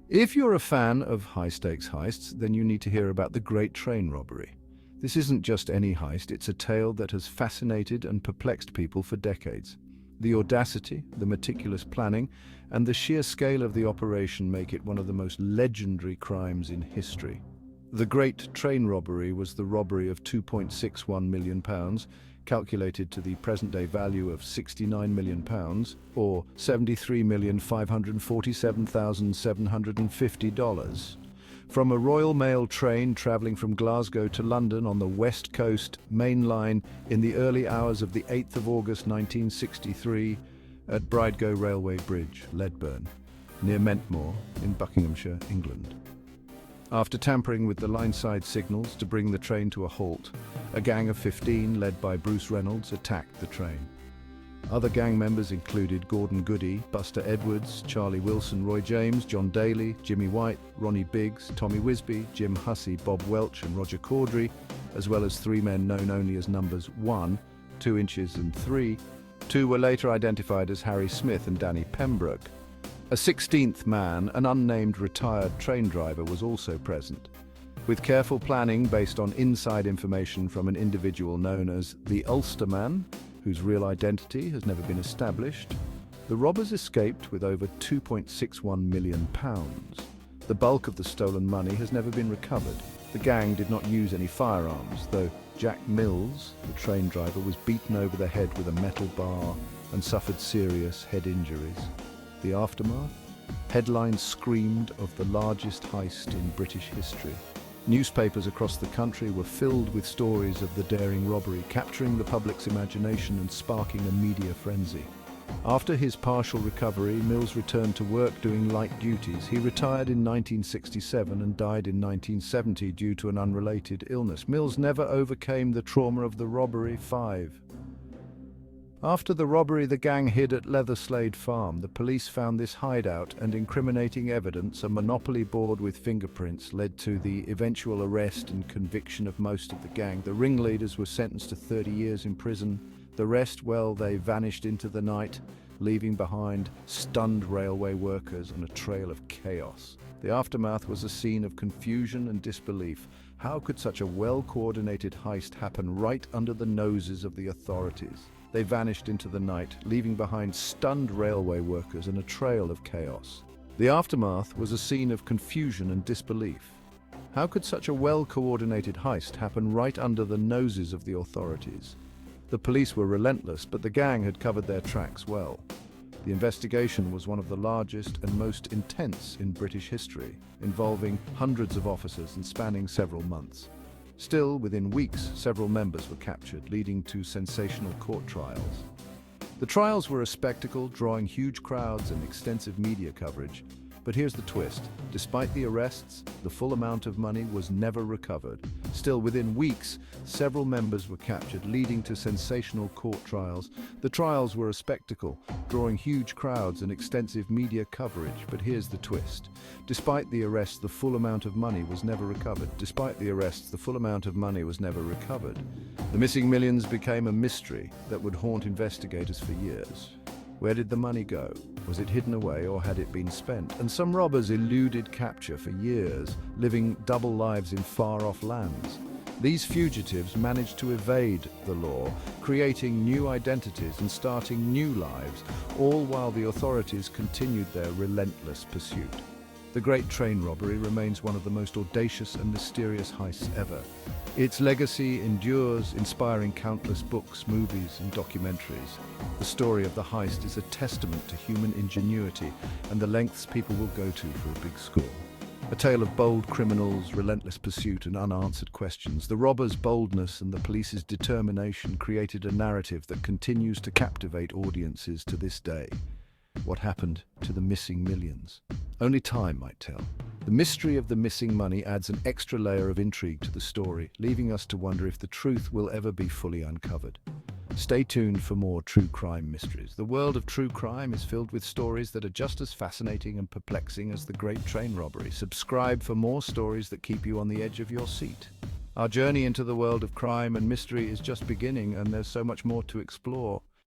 If you're a fan of high-stakes heists, then you need to hear about the Great Train Robbery. This isn't just any heist, it's a tale that has fascinated and perplexed people for decades. The audacity, the meticulous planning, and the sheer scale of the operation make it one of the most legendary crimes in history. The Great Train Robbery was the robbery of £2.61 million, calculated to the present-day value of £69 million, or $73,547,750, from a Royal Mail train travelling from Glasgow to London on the West Coast Main Line in the early hours of the 8th of August 1963 at Bridego Railway Bridge, Ledburn, near Mentmore in Buckinghamshire, England. After tampering with the line-side signals to bring the train to a halt, a gang of 15, led by Bruce Reynolds, attacked the train. Other gang members included Gordon Goody, Buster Edwards, Charlie Wilson, Roy James, John Daly, Jimmy White, Ronnie Biggs, Tommy Wisby, Jim Hussey, Bob Welch and Roger Caudry, as well as three men known only as numbers 1, 2 inches and 3. Two were later identified as Harry Smith and Danny Pembroke. A 16th man, an unnamed retired train driver, was also present. With careful planning based on inside information from an individual known as the Ulsterman, whose real identity has never been established, the robbers escaped with over £2.61 million. The bulk of the stolen money has never been recovered. The gang did not use any firearms, though Jack Mills, the train driver, was beaten over the head with a metal bar and suffered serious head injuries. The aftermath? Headlines screamed of the largest heist in British history. Newspapers across the country were filled with stories of the daring robbery, capturing the public's imagination and sparking a media frenzy. After his partial recovery, Mills returned to work doing light duties. He retired in 1967 and died in 1970 due to an unrelated illness. Mills never overcame the trauma of the robbery. 5. After the robbery, the gang hid at Leatherslade Farm. The police found this hideout and incriminating evidence. A Monopoly board with fingerprints led to the eventual arrest and conviction of most of the gang. The ringleaders were sentenced to 30 years in prison. The rest, well, they vanished into the night, leaving behind stunned railway workers and a trail of chaos. The aftermath was a scene of confusion and disbelief. How could such a well-coordinated heist happen right under the noses of the authorities? They vanished into the night, leaving behind stunned railway workers and a trail of chaos. The aftermath was a scene of confusion and disbelief. How could such a well-coordinated heist happen right under the noses of the authorities? The police were relentless, but the gang had covered their tracks well. The investigation was one of the largest and most intense in British history, involving hundreds of officers and spanning several months. Still, within weeks, several members were captured, leading to sensational court trials. The trials were a spectacle, drawing huge crowds and extensive media coverage. But here's the twist. Despite the arrests, the full amount of money was never recovered. Still, within weeks, several members were captured, leading to sensational court trials. The trials were a spectacle, drawing huge crowds and extensive media coverage. But here's the twist. Despite the arrests, the full amount of money was never recovered. Despite the arrests, the full amount of money was never recovered. The missing millions became a mystery that would haunt investigators for years. Where did the money go? Was it hidden away or had it been spent? And some robbers eluded capture for years, living double lives in far-off lands. These fugitives managed to evade the law, creating new identities and starting new lives, all while the authorities continued their relentless pursuit. The Great Train Robbery remains one of the most audacious and mysterious heists ever. Its legacy endures, inspiring countless books, movies, and documentaries. The story of the heist is a testament to human ingenuity and the lengths people will go to for a big score. A tale of bold criminals, relentless pursuit, and unanswered questions. The robbers' boldness and the police's determination created a narrative that continues to captivate audiences to this day. What happened to the missing millions? Only time might tell. The mystery of the missing money adds an extra layer of intrigue to the story, leaving us to wonder if the truth will ever be fully uncovered. Stay tuned for more true crime mysteries. The world of true crime is filled with stories that are just as fascinating and perplexing as the Great Train Robbery. Subscribe for more stories that keep you on the edge of your seat. Our journey into the world of crime and mystery is just beginning, and there's so much more to explore.